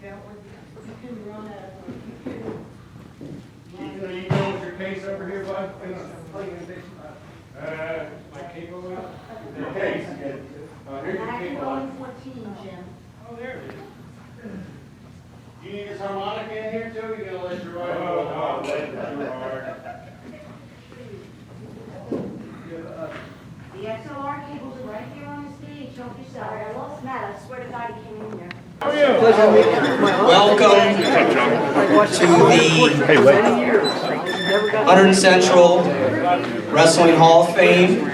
Are you going with your case over here, bud? My cape over here? Your case. Here's your cape, bud. 14, Jim. Oh, there it is. Do you need this harmonica in here too? You're gonna let your right go? Oh, let it too hard. The XLR cables are right here on the stage. Help yourself. I lost Matt. I swear to God he came in there. Welcome to the 100 Central Wrestling Hall of Fame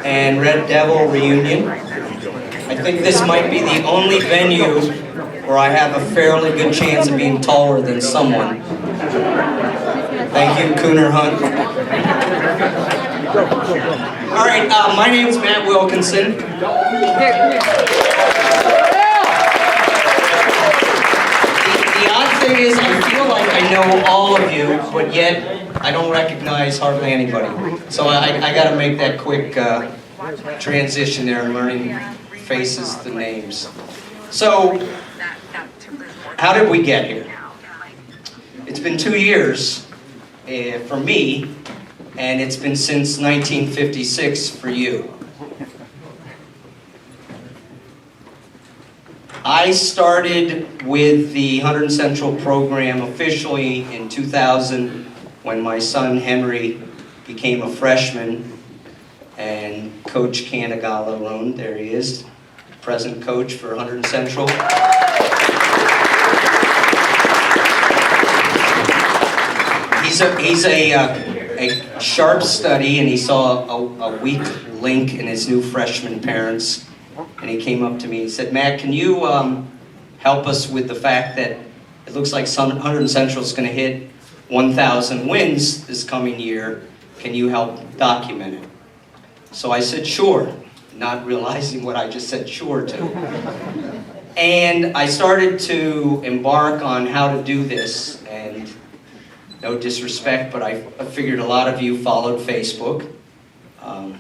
and Red Devil reunion. I think this might be the only venue where I have a fairly good chance of being taller than someone. Thank you, Cooner Hunt. All right, my name's Matt Wilkinson. The odd thing is, I feel like I know all of you, but yet I don't recognize hardly anybody. So I got to make that quick transition there and learning faces to names. So, how did we get here? It's been 2 years for me, and it's been since 1956 for you. I started with the 100 Central program officially in 2000 when my son Henry became a freshman, and Coach Canagala, there he is, present coach for 100 Central. He's a sharp study, and he saw a weak link in his new freshman parents, and he came up to me and said, Matt, can you help us with the fact that it looks like 100 Central is going to hit 1,000 wins this coming year. Can you help document it? So I said, sure, not realizing what I just said sure to. And I started to embark on how to do this, and no disrespect, but I figured a lot of you followed Facebook,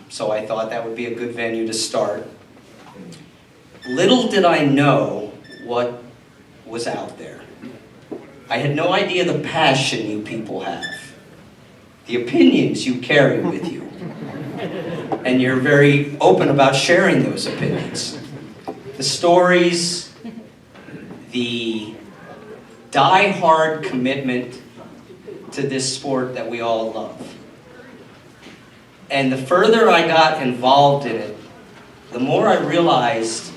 so I thought that would be a good venue to start. Little did I know what was out there. I had no idea the passion you people have, the opinions you carry with you, and you're very open about sharing those opinions. The stories, the die-hard commitment to this sport that we all love. And the further I got involved in it, the more I realized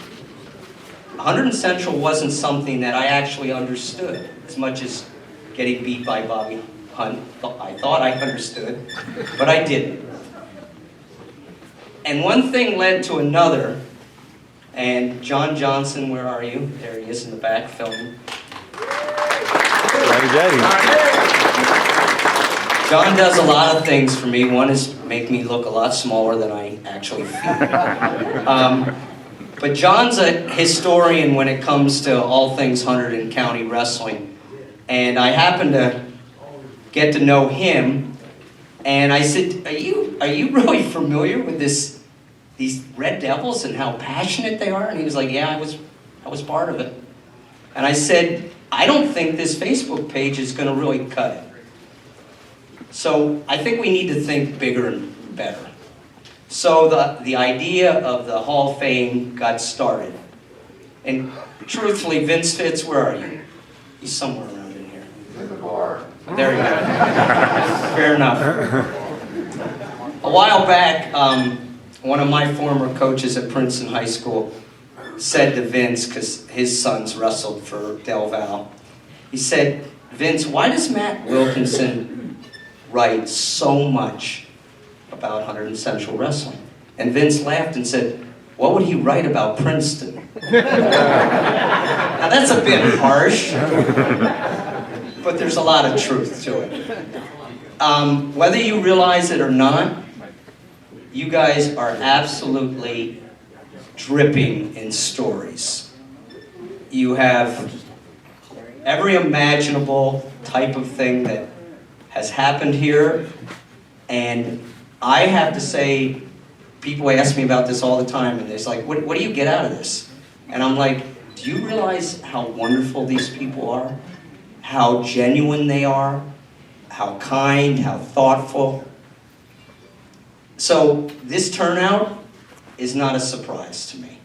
100 Central wasn't something that I actually understood as much as getting beat by Bobby Hunt. I thought I understood, but I didn't. And one thing led to another, and John Johnson, where are you? There he is in the back filming. John does a lot of things for me. One is make me look a lot smaller than I actually feel. But John's a historian when it comes to all things 100 and county wrestling. And I happened to get to know him, and I said, are you really familiar with these Red Devils and how passionate they are? And he was like, yeah, I was part of it. And I said, I don't think this Facebook page is going to really cut it. So I think we need to think bigger and better. So the idea of the Hall of Fame got started. And truthfully, Vince Fitz, where are you? He's somewhere around in here. In the bar. There you go. Fair enough. A while back, one of my former coaches at Princeton High School said to Vince, because his sons wrestled for Del Val, he said, Vince, why does Matt Wilkinson write so much about 100 Central Wrestling? And Vince laughed and said, what would he write about Princeton? Now that's a bit harsh, but there's a lot of truth to it. Whether you realize it or not, you guys are absolutely dripping in stories. You have every imaginable type of thing that has happened here, and I have to say, people ask me about this all the time, and they're like, what do you get out of this? And I'm like, do you realize how wonderful these people are? How genuine they are? How kind, how thoughtful? So this turnout is not a surprise to me.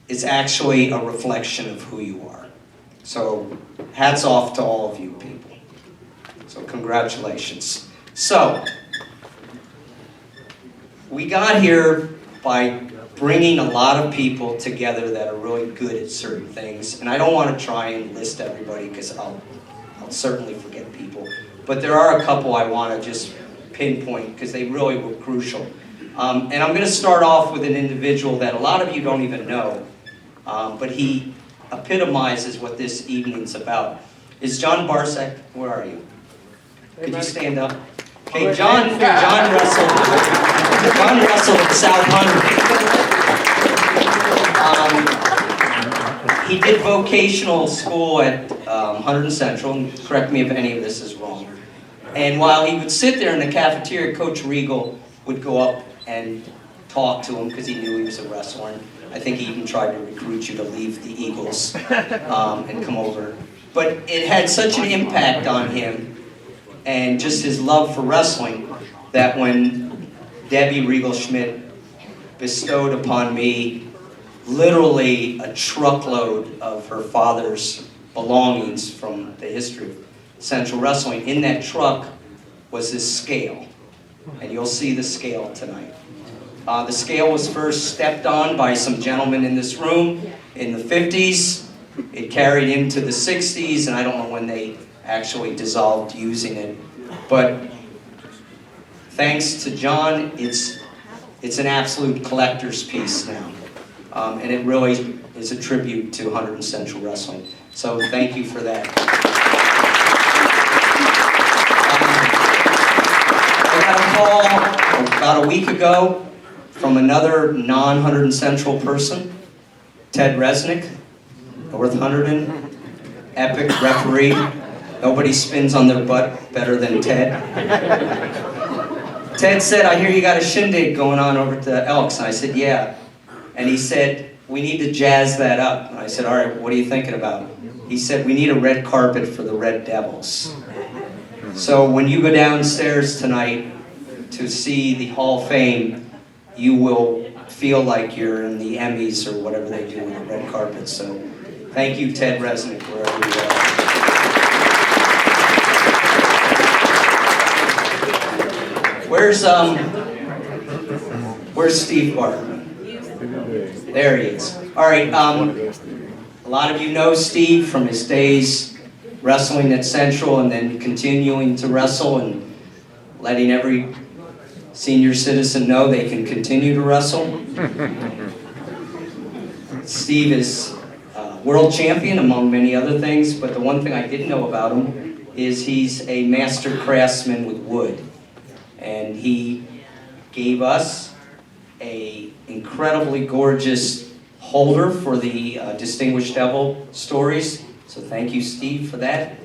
It's actually a reflection of who you are. So hats off to all of you people. So congratulations. So we got here by bringing a lot of people together that are really good at certain things. And I don't want to try and list everybody because I'll certainly forget people. But there are a couple I want to just pinpoint because they really were crucial. And I'm going to start off with an individual that a lot of you don't even know, but he epitomizes what this evening's about. Is John Barsek, where are you? Could you stand up? Okay, John wrestled at South Hundred. He did vocational school at Hunterdon Central, and correct me if any of this is wrong. And while he would sit there in the cafeteria, Coach Regal would go up and talk to him because he knew he was a wrestler. And I think he even tried to recruit you to leave the Eagles and come over. But it had such an impact on him and just his love for wrestling that when Debbie Regal-Schmidt bestowed upon me literally a truckload of her father's belongings from the history of Central Wrestling, in that truck was this scale. And you'll see the scale tonight. The scale was first stepped on by some gentlemen in this room in the 50s. It carried into the 60s, and I don't know when they actually dissolved using it. But thanks to John, it's an absolute collector's piece now. And it really is a tribute to Hunterdon Central Wrestling. So thank you for that. I got a call about a week ago from another non-Hunterdon Central person, Ted Resnick, North Hunterdon, epic referee. Nobody spins on their butt better than Ted. Ted said, I hear you got a shindig going on over at the Elks. And I said, yeah. And he said, we need to jazz that up. And I said, all right, what are you thinking about? He said, we need a red carpet for the Red Devils. So when you go downstairs tonight to see the Hall of Fame, you will feel like you're in the Emmys or whatever they do with the red carpet. So thank you, Ted Resnick, wherever you are. Where's Steve Barton? There he is. All right, a lot of you know Steve from his days wrestling at Central and then continuing to wrestle and letting every senior citizen know they can continue to wrestle. Steve is world champion among many other things, but the one thing I didn't know about him is he's a master craftsman with wood. And he gave us an incredibly gorgeous holder for the Distinguished Devil stories. So thank you, Steve, for that.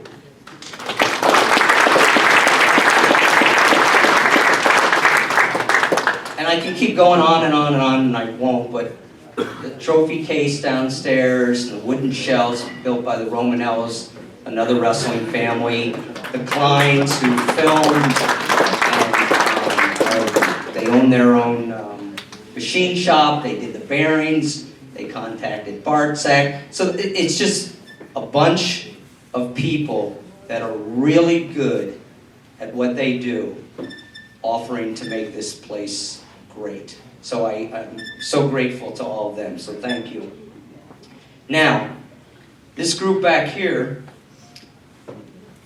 And I can keep going on and on and on, and I won't, but the trophy case downstairs, the wooden shelves built by the Romanellos, another wrestling family, the Kleins who filmed, they own their own machine shop, they did the bearings, they contacted Bartzak. So it's just a bunch of people that are really good at what they do, offering to make this place great. So I'm so grateful to all of them, so thank you. Now, this group back here,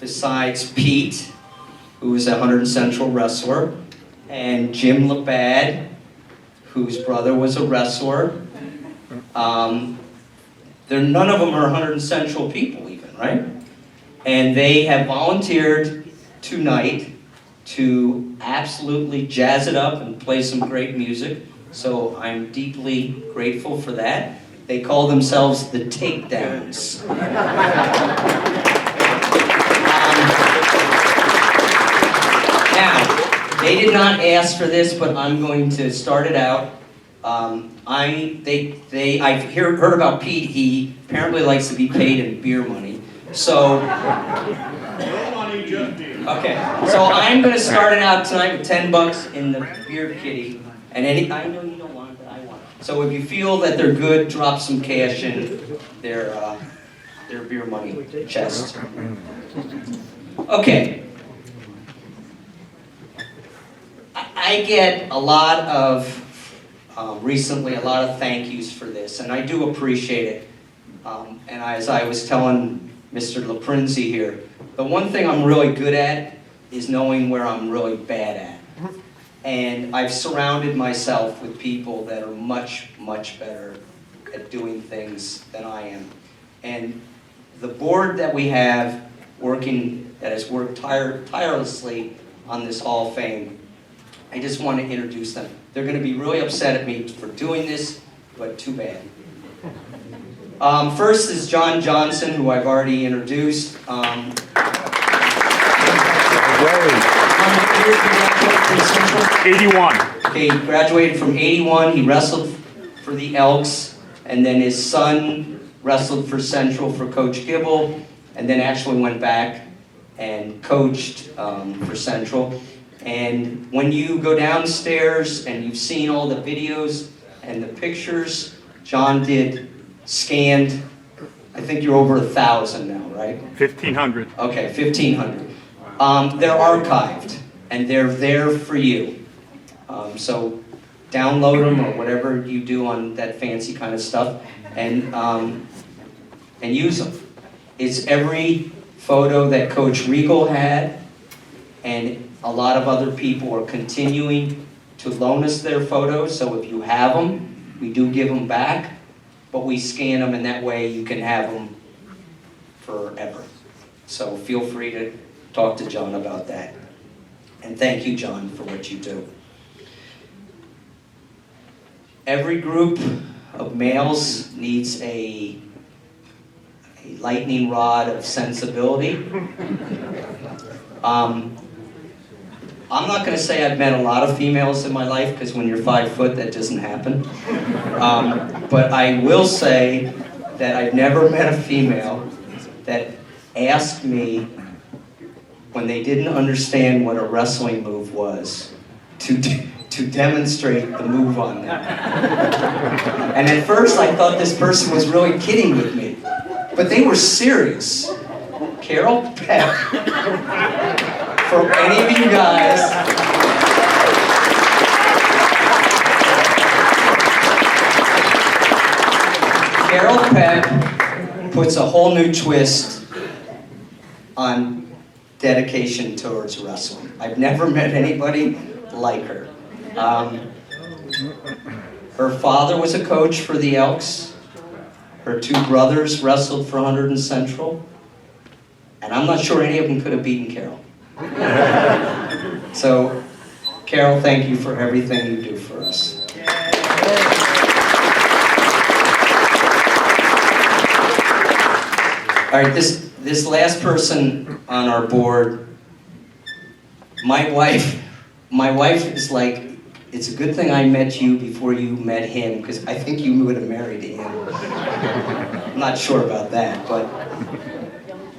besides Pete, who is a Hunterdon Central wrestler, and Jim Labad, whose brother was a wrestler. None of them are Hunterdon Central people even, right? And they have volunteered tonight to absolutely jazz it up and play some great music. So I'm deeply grateful for that. They call themselves the Takedowns. Now, they did not ask for this, but I'm going to start it out. I've heard about Pete. He apparently likes to be paid in beer money. So, No money, just beer. okay. So I'm going to start it out tonight with $10 in the beer kitty. And I know you don't want it, but I want it. So if you feel that they're good, drop some cash in their beer money chest. Okay. I get a lot of, recently, a lot of thank yous for this, and I do appreciate it. And as I was telling Mr. LaPrinzi here, the one thing I'm really good at is knowing where I'm really bad at. And I've surrounded myself with people that are much, much better at doing things than I am. And the board that we have that has worked tirelessly on this Hall of Fame, I just want to introduce them. They're going to be really upset at me for doing this, but too bad. First is John Johnson, who I've already introduced. Okay, he graduated from 81. He wrestled for the Elks, and then his son wrestled for Central for Coach Gibble, and then actually went back and coached for Central. And when you go downstairs and you've seen all the videos and the pictures, John did scanned, I think you're over 1,000 now, right? 1,500. Okay, 1,500. They're archived, and they're there for you. So download them or whatever you do on that fancy kind of stuff, and use them. It's every photo that Coach Regal had, and a lot of other people are continuing to loan us their photos, so if you have them, we do give them back, but we scan them, and that way you can have them forever. So feel free to talk to John about that. And thank you, John, for what you do. Every group of males needs a lightning rod of sensibility. I'm not going to say I've met a lot of females in my life, because when you're 5 foot, that doesn't happen. But I will say that I've never met a female that asked me, when they didn't understand what a wrestling move was, to demonstrate the move on them. And at first I thought this person was really kidding with me, but they were serious. Carol Peck, for any of you guys, Carol Peck puts a whole new twist on dedication towards wrestling. I've never met anybody like her. Her father was a coach for the Elks. Her 2 brothers wrestled for 100 and Central. And I'm not sure any of them could have beaten Carol. So, Carol, thank you for everything you do for us. All right, this last person on our board, my wife is like, it's a good thing I met you before you met him, because I think you would have married him. I'm not sure about that, but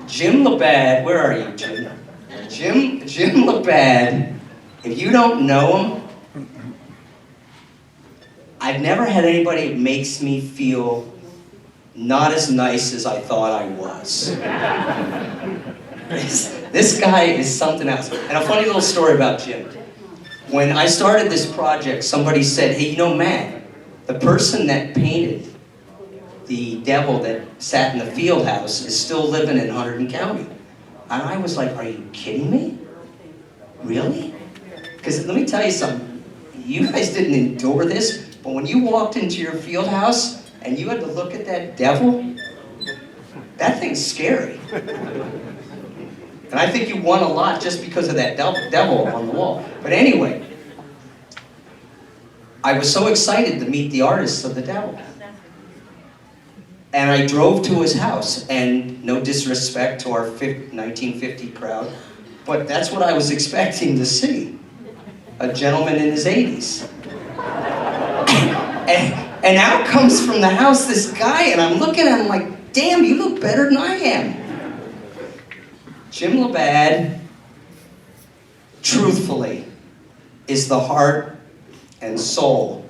Jim Labad, where are you, Jim? Jim Labad, if you don't know him, I've never had anybody that makes me feel not as nice as I thought I was. This guy is something else. And a funny little story about Jim. When I started this project, somebody said, hey, you know, Matt, the person that painted the devil that sat in the field house is still living in Hunterdon County. And I was like, are you kidding me? Really? Because let me tell you something. You guys didn't endure this, but when you walked into your field house and you had to look at that devil, that thing's scary. And I think you won a lot just because of that devil on the wall. But anyway, I was so excited to meet the artist of the devil. And I drove to his house, and no disrespect to our 1950 crowd, but that's what I was expecting to see. A gentleman in his 80s. And out comes from the house this guy, and I'm looking at him like, damn, you look better than I am. Jim Labad, truthfully, is the heart and soul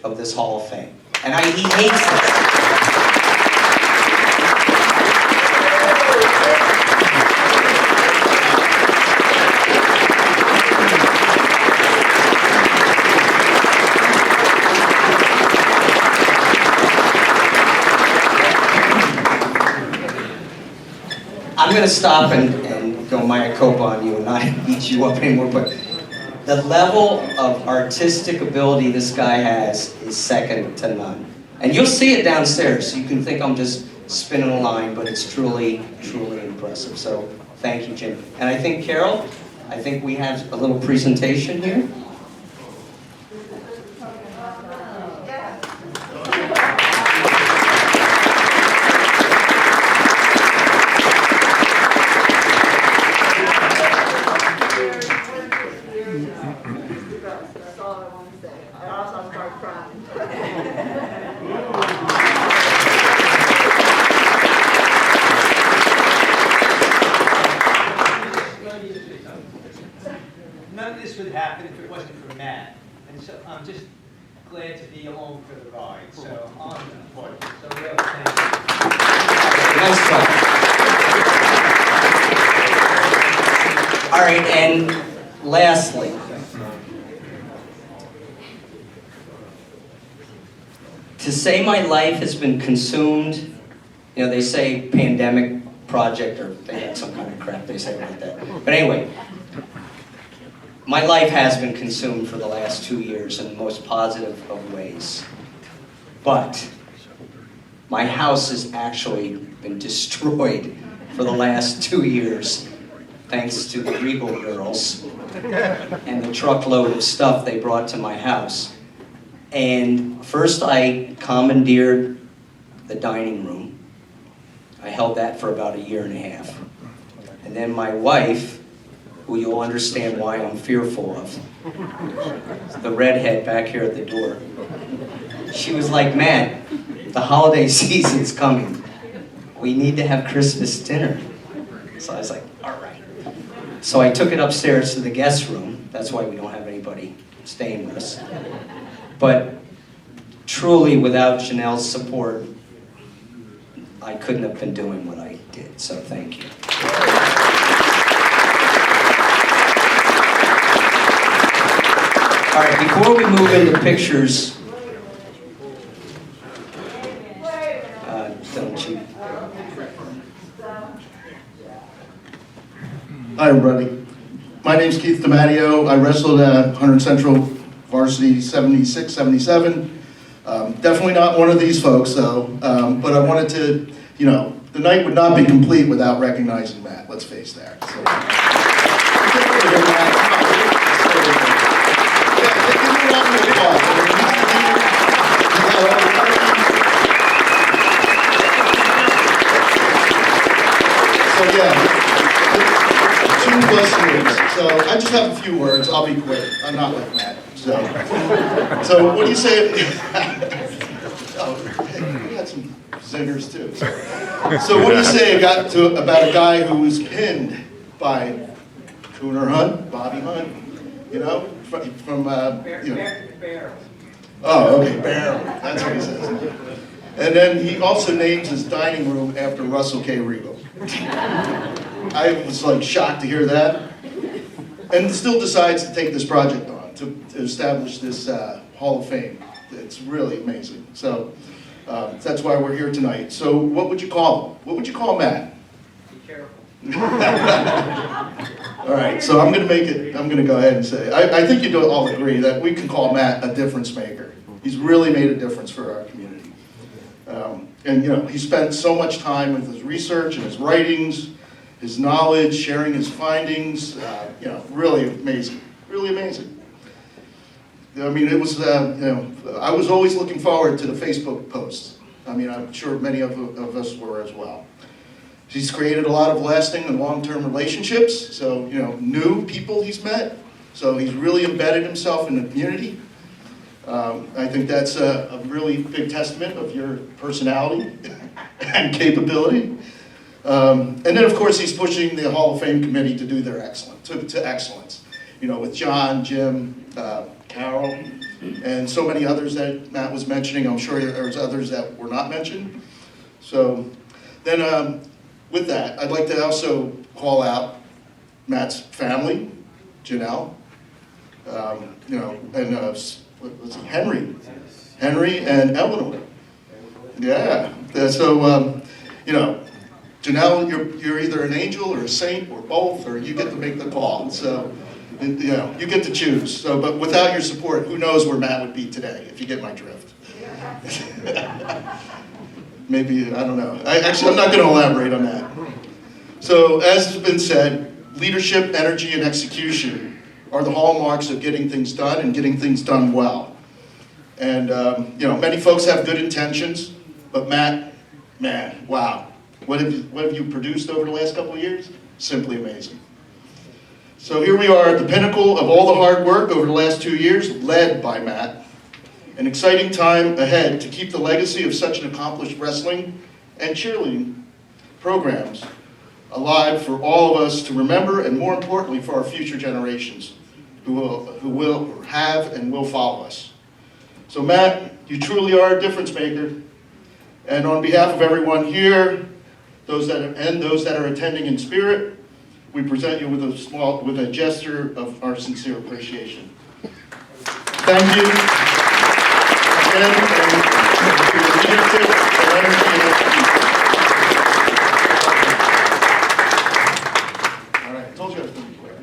of this Hall of Fame. And he hates this. I'm going to stop and go Maya Copa on you and not beat you up anymore, but the level of artistic ability this guy has is second to none. And you'll see it downstairs. You can think I'm just spinning a line, but it's truly, truly impressive. So thank you, Jim. And I think, Carol, I think we have a little presentation here. That's all I want to say. I also start crying. None of this would happen if it wasn't for Matt. And so I'm just glad to be along for the ride. So on the point. So we have a thank you. Nice job. All right, and lastly, to say my life has been consumed, you know, they say pandemic project, or they got some kind of crap they say about that. But anyway, my life has been consumed for the last 2 years in the most positive of ways. But my house has actually been destroyed for the last 2 years, thanks to the Regal girls and the truckload of stuff they brought to my house. And first I commandeered the dining room. I held that for about 1.5 years. And then my wife, who you'll understand why I'm fearful of, the redhead back here at the door, she was like, "Man, the holiday season's coming. We need to have Christmas dinner." So I was like, all right. So I took it upstairs to the guest room. That's why we don't have anybody staying with us. But truly, without Janelle's support, I couldn't have been doing what I did. So thank you. All right, before we move into pictures, don't you? Hi, everybody. My name's Keith Dematio. I wrestled at 100 Central Varsity 76, 77. Definitely not one of these folks, though. But I wanted to, you know, the night would not be complete without recognizing Matt. Let's face that. So. So yeah. 2+ years. So I just have a few words. I'll be quick. I'm not like Matt. So what do you say? Oh, hey, we had some zingers too. So what do you say about a guy who was pinned by Cooner Hunt, Bobby Hunt, you know, from you know. Bear. Oh, okay, Barron. That's what he says. And then he also names his dining room after Russell K. Regal. I was like shocked to hear that, and still decides to take this project on to establish this Hall of Fame. It's really amazing. So that's why we're here tonight. So what would you call him? What would you call Matt? Be careful. All right, so I'm going to go ahead and say, I think you all agree that we can call Matt a difference maker. He's really made a difference for our community. And you know, he spent so much time with his research and his writings, his knowledge, sharing his findings, you know, really amazing, really amazing. I mean, it was, you know, I was always looking forward to the Facebook posts. I mean, I'm sure many of us were as well. He's created a lot of lasting and long-term relationships, so, you know, new people he's met. So he's really embedded himself in the community. I think that's a really big testament of your personality and capability. And then, of course, he's pushing the Hall of Fame committee to do their to excellence. You know, with John, Jim, Carol, and so many others that Matt was mentioning. I'm sure there's others that were not mentioned. So then, with that, I'd like to also call out Matt's family, Janelle, you know, and let's see, Henry and Eleanor. Yeah. So you know, Janelle, you're either an angel or a saint or both, or you get to make the call. So, you know, you get to choose. So, but without your support, who knows where Matt would be today, if you get my drift. Maybe, I don't know. I'm not going to elaborate on that. So, as has been said, leadership, energy, and execution are the hallmarks of getting things done and getting things done well. And, you know, many folks have good intentions, but Matt, man, wow. What have you produced over the last couple of years? Simply amazing. So here we are at the pinnacle of all the hard work over the last 2 years, led by Matt. An exciting time ahead to keep the legacy of such an accomplished wrestling and cheerleading programs alive for all of us to remember, and more importantly, for our future generations who will have and will follow us. So Matt, you truly are a difference maker. And on behalf of everyone here, those that are attending in spirit, we present you with a gesture of our sincere appreciation. Thank you again, and for your leadership and energy and execution. All right, I told you I was going to be quick.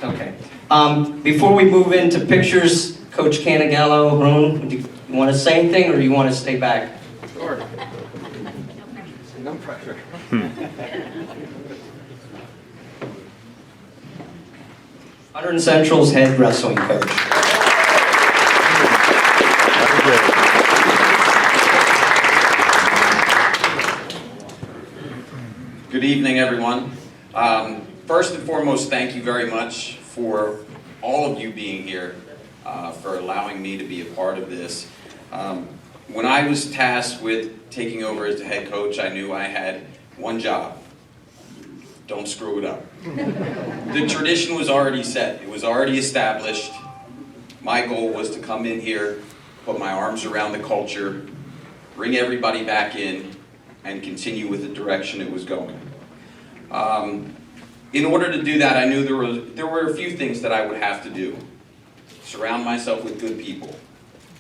Okay. Before we move into pictures, Coach Canigallo, Ron, do you want to say anything, or do you want to stay back? Sure. No pressure. Hunterdon Central's head wrestling coach. Good evening, everyone. First and foremost, thank you very much for all of you being here, for allowing me to be a part of this. When I was tasked with taking over as the head coach, I knew I had one job. Don't screw it up. The tradition was already set. It was already established. My goal was to come in here, put my arms around the culture, bring everybody back in, and continue with the direction it was going. In order to do that, I knew there were a few things that I would have to do. Surround myself with good people.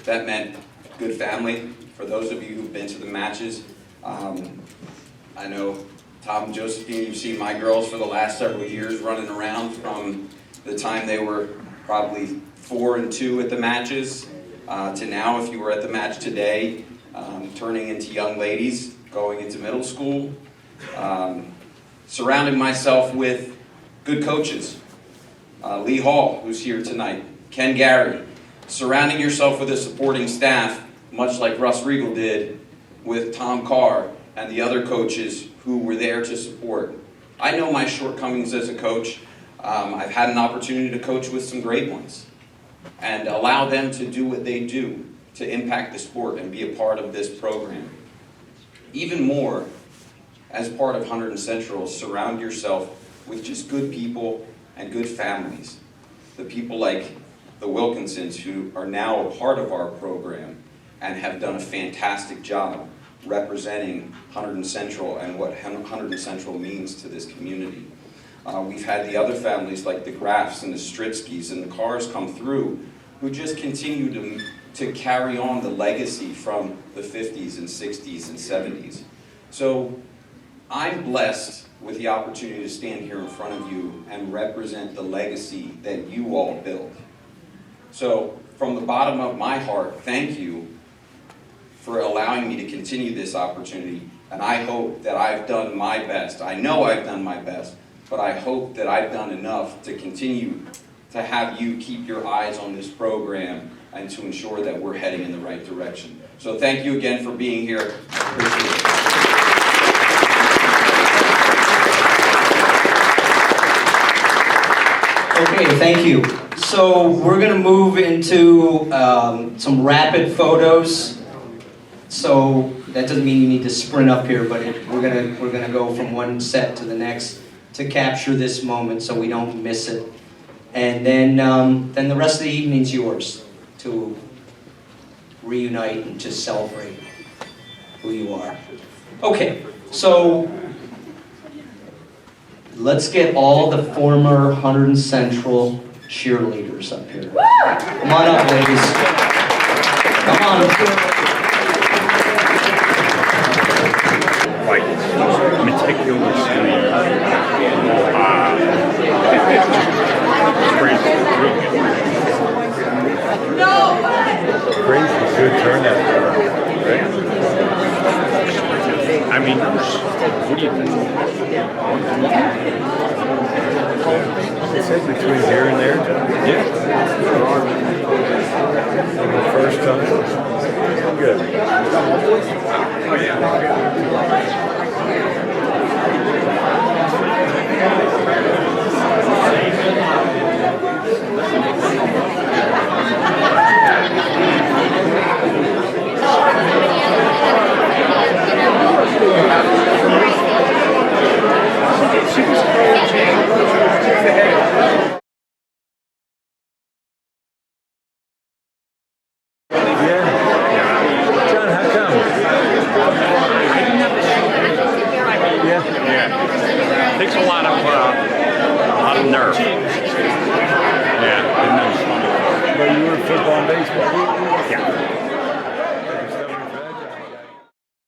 That meant good family. For those of you who've been to the matches, I know Tom and Josephine, you've seen my girls for the last several years running around from the time they were probably 4 and 2 at the matches to now, if you were at the match today, turning into young ladies, going into middle school. Surrounding myself with good coaches. Lee Hall, who's here tonight. Ken Gary. Surrounding yourself with a supporting staff, much like Russ Regal did with Tom Carr and the other coaches who were there to support. I know my shortcomings as a coach. I've had an opportunity to coach with some great ones and allow them to do what they do to impact the sport and be a part of this program. Even more, as part of Hunterdon Central, surround yourself with just good people and good families. The people like the Wilkinsons, who are now a part of our program and have done a fantastic job representing Hunterdon Central and what Hunterdon Central means to this community. We've had the other families like the Graffs and the Stritskys and the Carrs come through, who just continue to carry on the legacy from the 50s and 60s and 70s. So I'm blessed with the opportunity to stand here in front of you and represent the legacy that you all built. So from the bottom of my heart, thank you for allowing me to continue this opportunity, and I hope that I've done my best. I know I've done my best, but I hope that I've done enough to continue to have you keep your eyes on this program and to ensure that we're heading in the right direction. So thank you again for being here. I appreciate it. Okay, thank you. So we're gonna move into some rapid photos. So that doesn't mean you need to sprint up here, but we're gonna go from one set to the next to capture this moment so we don't miss it. And then the rest of the evening's yours to reunite and just celebrate who you are. Okay, so let's get all the former 100 Central cheerleaders up here. Come on up, ladies. Come on. Like meticulously crazy good turnout, right? I mean, what do you think? It said between here and there, yeah. The first time, good. Oh yeah.